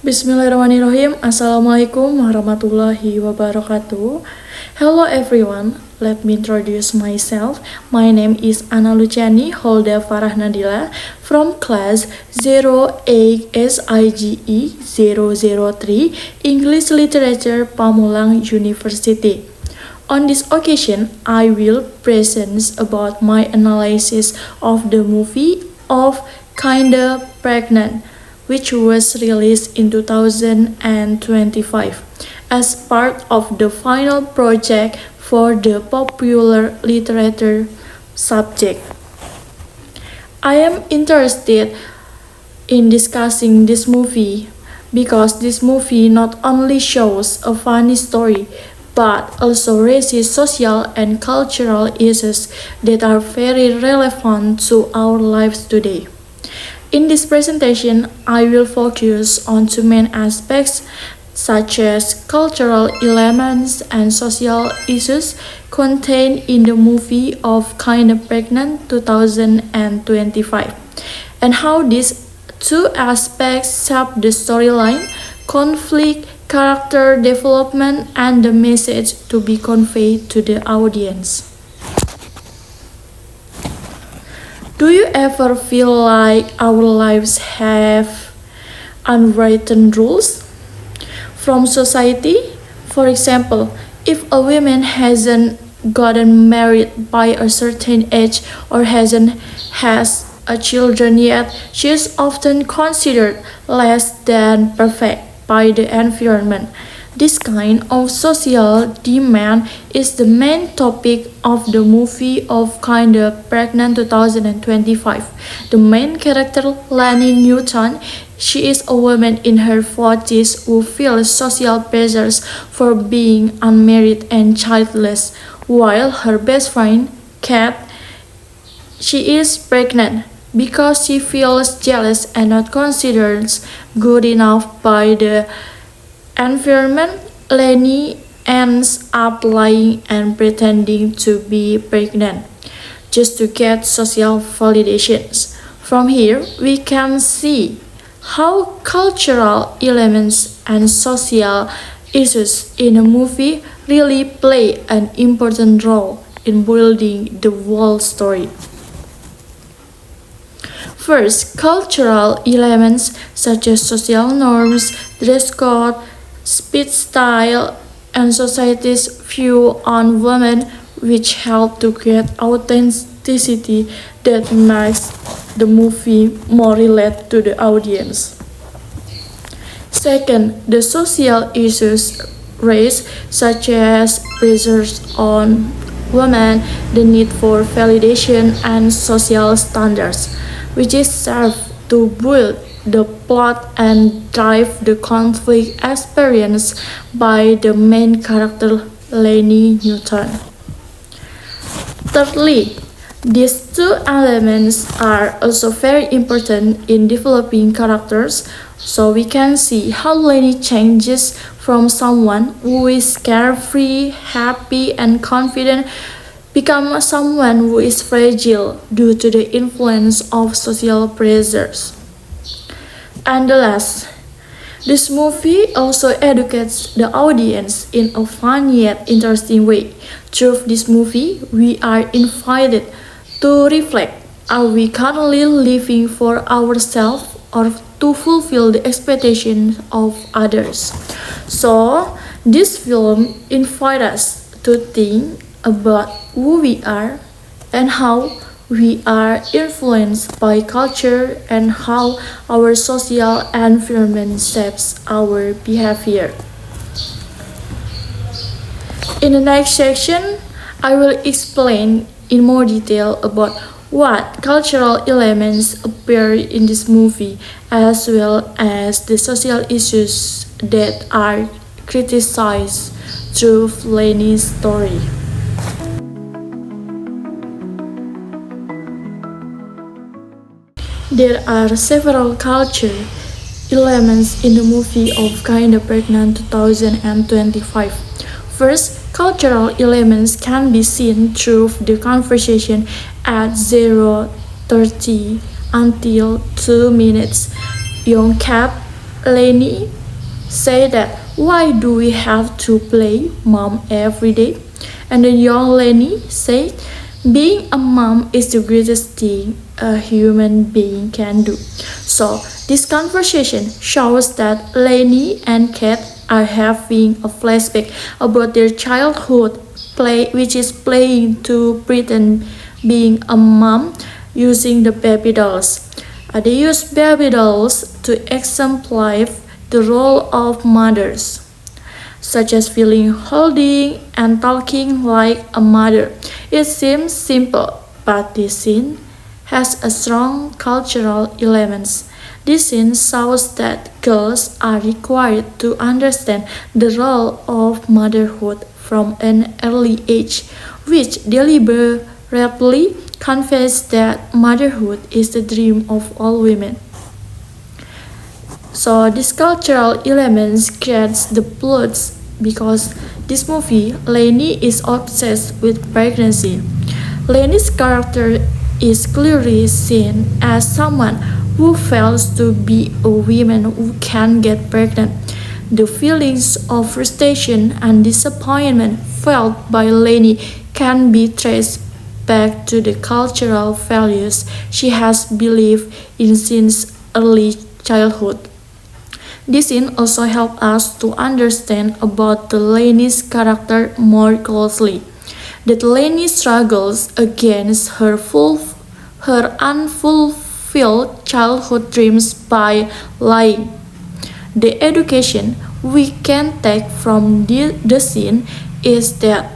Bismillahirrahmanirrahim. Assalamualaikum warahmatullahi wabarakatuh. Hello everyone. Let me introduce myself. My name is Ana Luciani Holda Farah Nadila from class 08 SIGE 003 English Literature Pamulang University. On this occasion, I will present about my analysis of the movie of Kinda Pregnant, which was released in 2025 as part of the final project for the popular literature subject. I am interested in discussing this movie because this movie not only shows a funny story but also raises social and cultural issues that are very relevant to our lives today. In this presentation, I will focus on two main aspects such as cultural elements and social issues contained in the movie of Kinda Pregnant 2025, and how these two aspects shape the storyline, conflict, character development, and the message to be conveyed to the audience. Do you ever feel like our lives have unwritten rules from society? For example, if a woman hasn't gotten married by a certain age or hasn't has a children yet, she is often considered less than perfect by the environment. This kind of social demand is the main topic of the movie of Kinda Pregnant 2025. The main character, Lani Newton, she is a woman in her 40s who feels social pressures for being unmarried and childless, while her best friend, Kat, she is pregnant. Because she feels jealous and not considered good enough by the environment, Lani ends up lying and pretending to be pregnant just to get social validations. From here, we can see how cultural elements and social issues in a movie really play an important role in building the whole story. First, cultural elements such as social norms, dress code, speech style, and society's view on women, which help to create authenticity that makes the movie more relatable to the audience. Second, the social issues raised, such as pressures on women, the need for validation, and social standards, which is served to build the plot and drive the conflict experienced by the main character, Lani Newton. Thirdly, these two elements are also very important in developing characters, so we can see how Lani changes from someone who is carefree, happy, and confident become someone who is fragile due to the influence of social pressures. And the last, this movie also educates the audience in a fun yet interesting way. Through this movie, we are invited to reflect: are we currently living for ourselves or to fulfill the expectations of others? So, this film invites us to think about who we are and how we are influenced by culture and how our social environment shapes our behavior. In the next section, I will explain in more detail about what cultural elements appear in this movie as well as the social issues that are criticized through Lani's story. There are several culture elements in the movie of Kinda Pregnant 2025. First, cultural elements can be seen through the conversation at 0:30 until 2 minutes. Young Kat Lenny say that why do we have to play mom every day? And the young Lenny said, being a mom is the greatest thing a human being can do. So this conversation shows that Lenny and Kat are having a flashback about their childhood play, which is playing to pretend being a mom using the baby dolls. They use baby dolls to exemplify the role of mothers, such as feeling, holding, and talking like a mother. It seems simple, but this scene has a strong cultural elements. This scene shows that girls are required to understand the role of motherhood from an early age, which deliberately conveys that motherhood is the dream of all women. So these cultural elements creates the plots because this movie, Lenny is obsessed with pregnancy. Lenny's character is clearly seen as someone who fails to be a woman who can get pregnant. The feelings of frustration and disappointment felt by Lenny can be traced back to the cultural values she has believed in since early childhood. This scene also helps us to understand about the Lenny's character more closely. That Lenny struggles against her unfulfilled childhood dreams by lying. The education we can take from the scene is that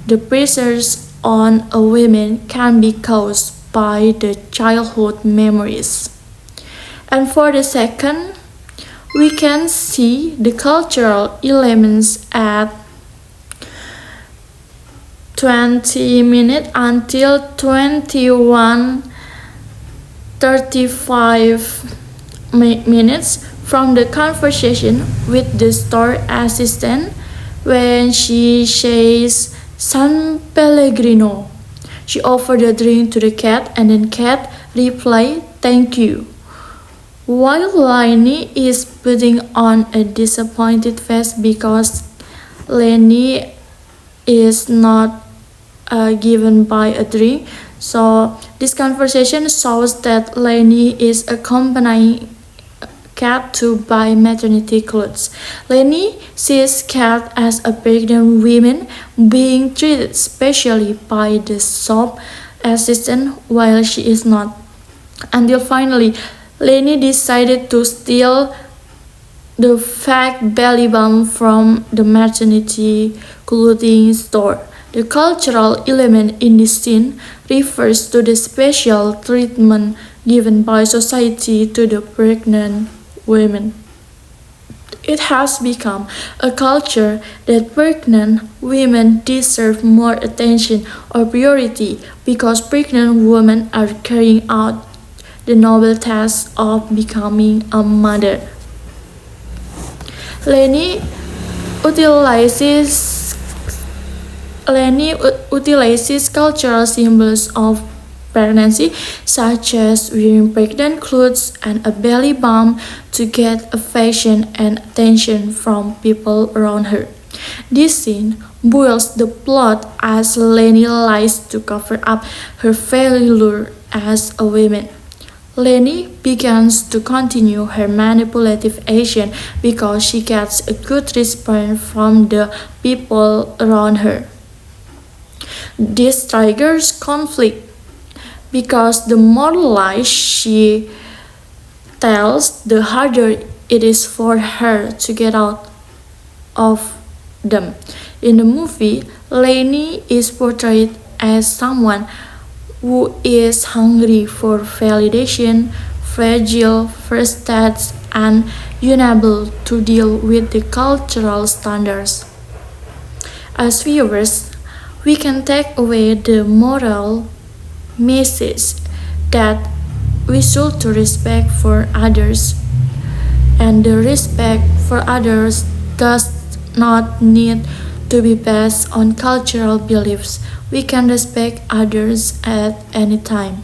the pressures on a woman can be caused by the childhood memories. And for the second, we can see the cultural elements at 20 minutes until 21:35 minutes from the conversation with the store assistant when she says San Pellegrino. She offered a drink to the cat and then cat replied thank you. While Lenny is putting on a disappointed face because Lenny is not given by a drink. So this conversation shows that Lenny is accompanying Kat to buy maternity clothes. Lenny sees Kat as a pregnant woman being treated specially by the shop assistant while she is not. Until finally, Lenny decided to steal the fake belly bump from the maternity clothing store. The cultural element in this scene refers to the special treatment given by society to the pregnant women. It has become a culture that pregnant women deserve more attention or priority because pregnant women are carrying out the noble task of becoming a mother. Lenny utilizes cultural symbols of pregnancy, such as wearing pregnant clothes and a belly bump, to get affection and attention from people around her. This scene builds the plot as Lenny lies to cover up her failure as a woman. Lenny begins to continue her manipulative action because she gets a good response from the people around her. This triggers conflict because the more lies she tells, the harder it is for her to get out of them. In the movie, Lenny is portrayed as someone who is hungry for validation, fragile, frustrated, and unable to deal with the cultural standards. As viewers, we can take away the moral message that we should to respect for others, and the respect for others does not need to be based on cultural beliefs. We can respect others at any time.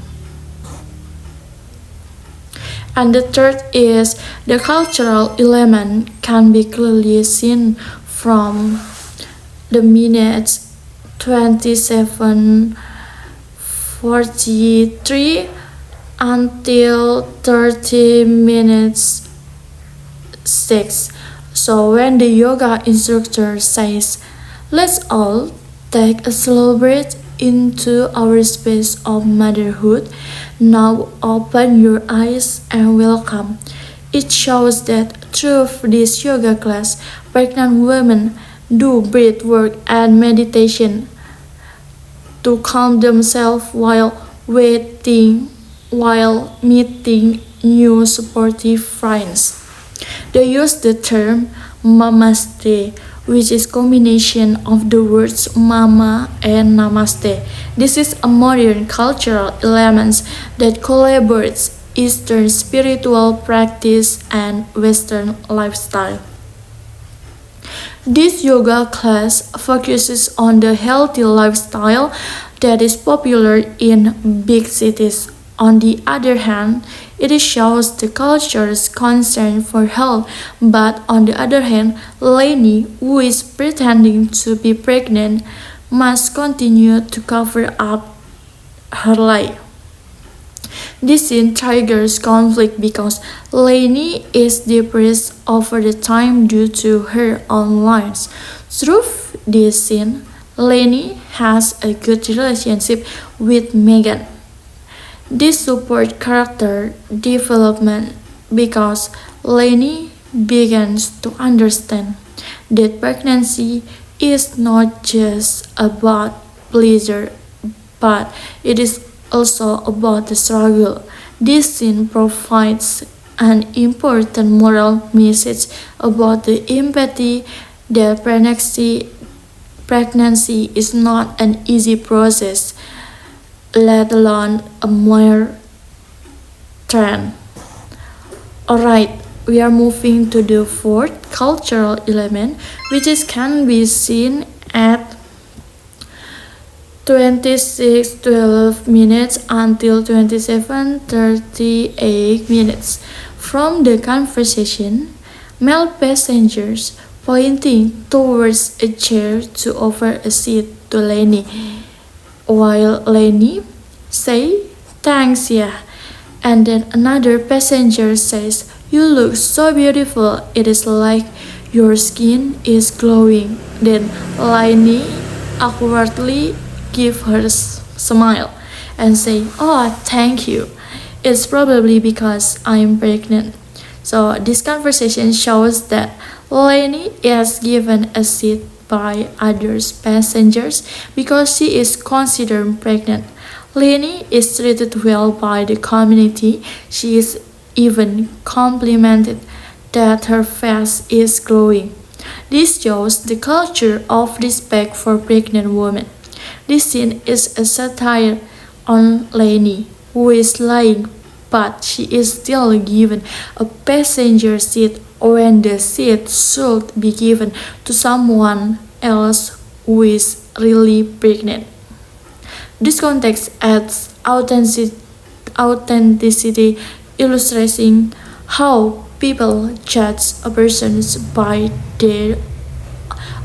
And the third is the cultural element can be clearly seen from the minutes 27:43 until 30 minutes 6. So when the yoga instructor says, let's all take a slow breath into our space of motherhood, now open your eyes and welcome. It shows that through this yoga class, pregnant women do breath work and meditation to calm themselves while meeting new supportive friends. They use the term Mamaste, which is combination of the words Mama and Namaste. This is a modern cultural element that collaborates Eastern spiritual practice and Western lifestyle. This yoga class focuses on the healthy lifestyle that is popular in big cities. On the other hand, it shows the culture's concern for health, but on the other hand, Lainey, who is pretending to be pregnant, must continue to cover up her lie. This scene triggers conflict because Lainey is depressed over the time due to her own lies. Through this scene, Lainey has a good relationship with Megan. This support character development because Lainey begins to understand that pregnancy is not just about pleasure, but it is also about the struggle. This scene provides an important moral message about the empathy that pregnancy is not an easy process, let alone a mere trend. Alright, we are moving to the fourth cultural element, which can be seen at 26:12 minutes until 27:38 minutes. From the conversation, male passengers pointing towards a chair to offer a seat to Lenny, while Lenny say, "Thanks, yeah." And then another passenger says, "You look so beautiful. It is like your skin is glowing." Then Lenny awkwardly give her a smile and say, "Oh, thank you. It's probably because I'm pregnant." So this conversation shows that Lenny is given a seat by other passengers because she is considered pregnant. Lenny is treated well by the community. She is even complimented that her face is glowing. This shows the culture of respect for pregnant women. This scene is a satire on Lenny, who is lying, but she is still given a passenger seat when the seat should be given to someone else who is really pregnant. This context adds authenticity, illustrating how people judge a person by their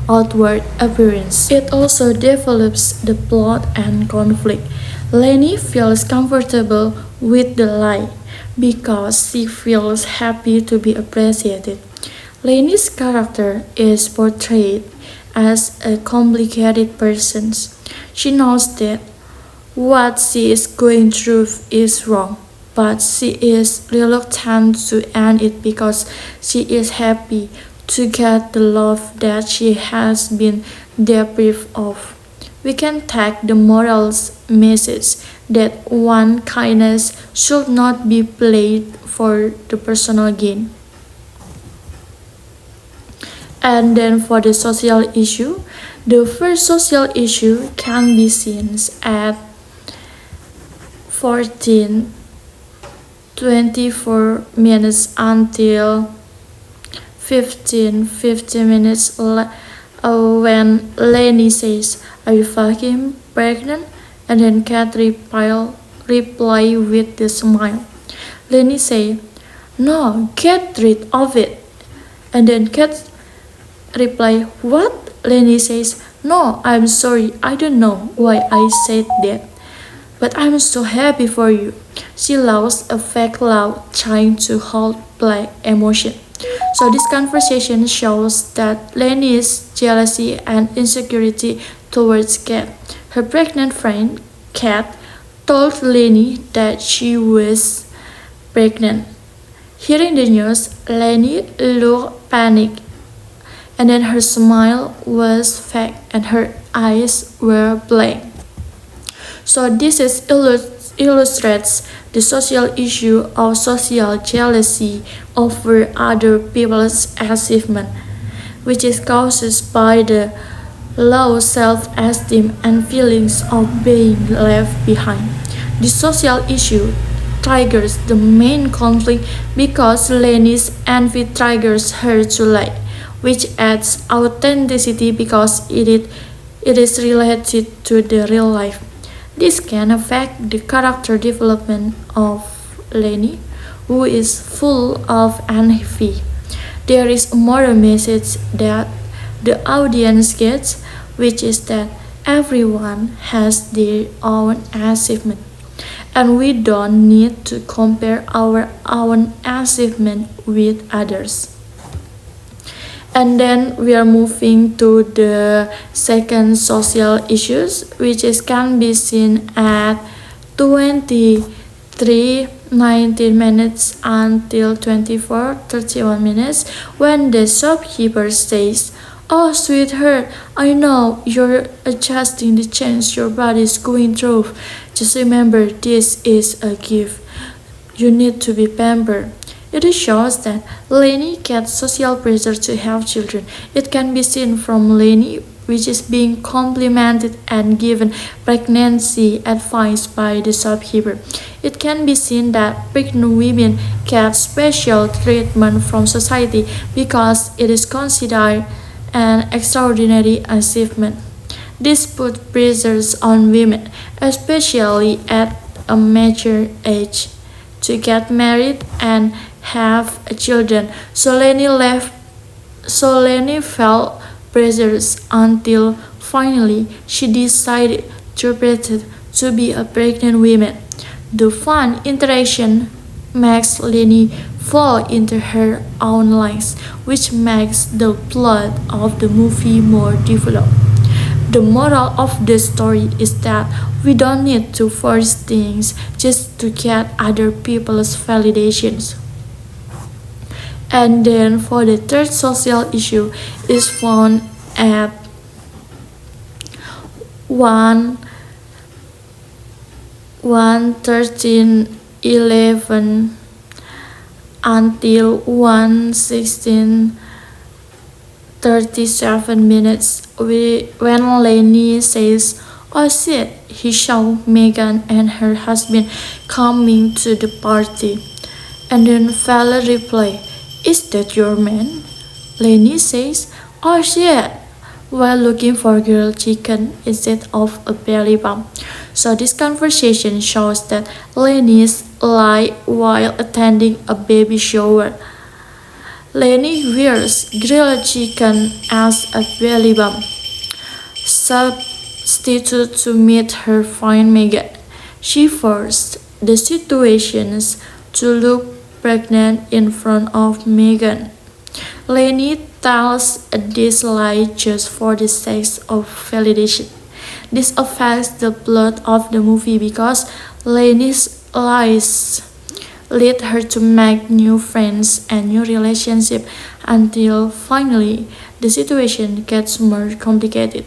outward appearance. It also develops the plot and conflict. Lenny feels comfortable with the lie because she feels happy to be appreciated. Lenny's character is portrayed as a complicated person. She knows that what she is going through is wrong, but she is reluctant to end it because she is happy to get the love that she has been deprived of. We can take the moral message that one kindness should not be played for the personal gain. And then for the social issue, the first social issue can be seen at 14:24 minutes until 15:50 minutes when Lenny says, "Are you fucking pregnant?" And then Kat reply with a smile. Lenny say, "No, get rid of it." And then Kat reply, "What?" Lenny says, "No, I'm sorry. I don't know why I said that. But I'm so happy for you." She laughs a fake laugh, trying to hold back emotion. So this conversation shows that Lenny's jealousy and insecurity towards Kat. Her pregnant friend, Kat, told Lenny that she was pregnant. Hearing the news, Lenny looked panicked, and then her smile was fake and her eyes were blank. So illustrates the social issue of social jealousy over other people's achievement, which is caused by the low self-esteem and feelings of being left behind. The social issue triggers the main conflict because Lenny's envy triggers her to lie, which adds authenticity because it is related to the real life. This can affect the character development of Lenny, who is full of envy. There is a moral message that the audience gets, which is that everyone has their own achievement, and we don't need to compare our own achievement with others. And then we are moving to the second social issues, which is can be seen at 23:19 minutes until 24:31 minutes when the shopkeeper says, "Oh, sweetheart, I know you're adjusting the change your body is going through. Just remember, this is a gift. You need to be pampered." It shows that Lenny gets social pressure to have children. It can be seen from Lenny, which is being complimented and given pregnancy advice by the shopkeeper. It can be seen that pregnant women get special treatment from society because it is considered an extraordinary achievement. This puts pressures on women, especially at a mature age, to get married and have children. So Lenny felt pressures until finally she decided to pretend to be a pregnant woman. The fun interaction makes Lenny fall into her own lies, which makes the plot of the movie more developed. The moral of the story is that we don't need to force things just to get other people's validations. And then for the third social issue is found at 1 1:13:11 until 1:16:37 minutes when Lenny says, "Oh shit," he saw Megan and her husband coming to the party. And then Fowler replies, "Is that your man?" Lenny says, "Oh shit," while looking for grilled chicken instead of a belly bump. So this conversation shows that Lenny's lie while attending a baby shower. Lenny wears grilled chicken as a belly bump, substitute to meet her friend Megan. She forced the situations to look pregnant in front of Megan. Lenny tells this lie just for the sake of validation. This affects the plot of the movie because Lenny's lies lead her to make new friends and new relationships until finally the situation gets more complicated.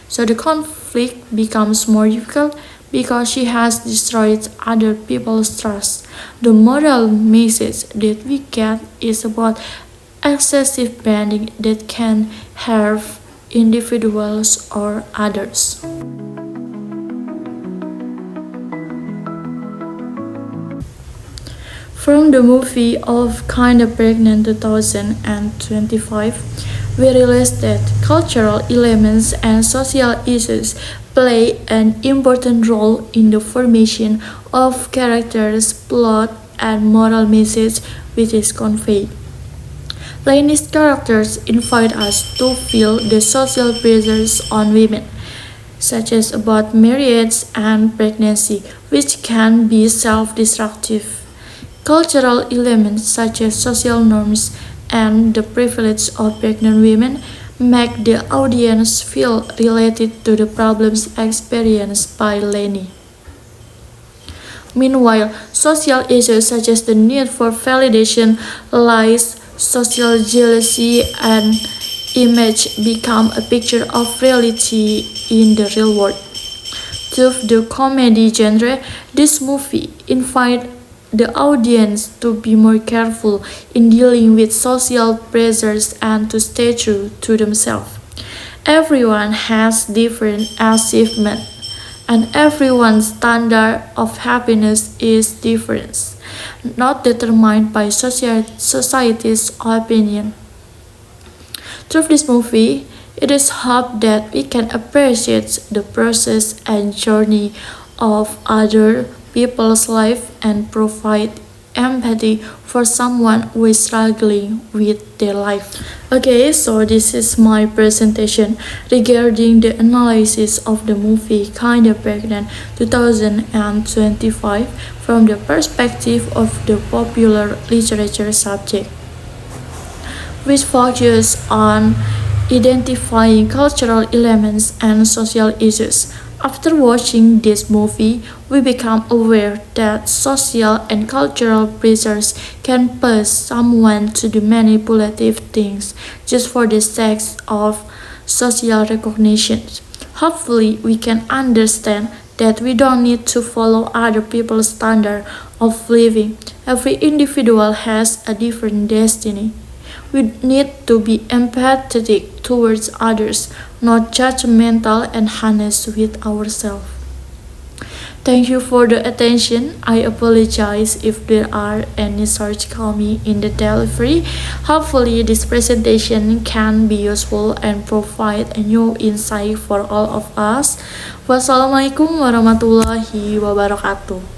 So the conflict becomes more difficult because she has destroyed other people's trust. The moral message that we get is about excessive bonding that can harm individuals or others. From the movie of Kinda Pregnant 2025, we realize that cultural elements and social issues play an important role in the formation of characters, plot, and moral message which is conveyed. Lainey's characters invite us to feel the social pressures on women, such as about marriage and pregnancy, which can be self-destructive. Cultural elements such as social norms and the privilege of pregnant women make the audience feel related to the problems experienced by Lainey. Meanwhile, social issues such as the need for validation, lies, social jealousy, and image become a picture of reality in the real world. To the comedy genre, this movie invites the audience to be more careful in dealing with social pressures and to stay true to themselves. Everyone has different achievements and everyone's standard of happiness is different, not determined by society's opinion. Through this movie, it is hoped that we can appreciate the process and journey of other people's life and provide empathy for someone who is struggling with their life. Okay, so this is my presentation regarding the analysis of the movie Kinda Pregnant 2025 from the perspective of the popular literature subject, which focuses on identifying cultural elements and social issues. After watching this movie, we become aware that social and cultural pressures can push someone to do manipulative things just for the sake of social recognition. Hopefully, we can understand that we don't need to follow other people's standard of living. Every individual has a different destiny. We need to be empathetic towards others, not judgmental and honest with ourselves. Thank you for the attention. I apologize if there are any shortcomings in the delivery. Hopefully, this presentation can be useful and provide a new insight for all of us. Wassalamualaikum warahmatullahi wabarakatuh.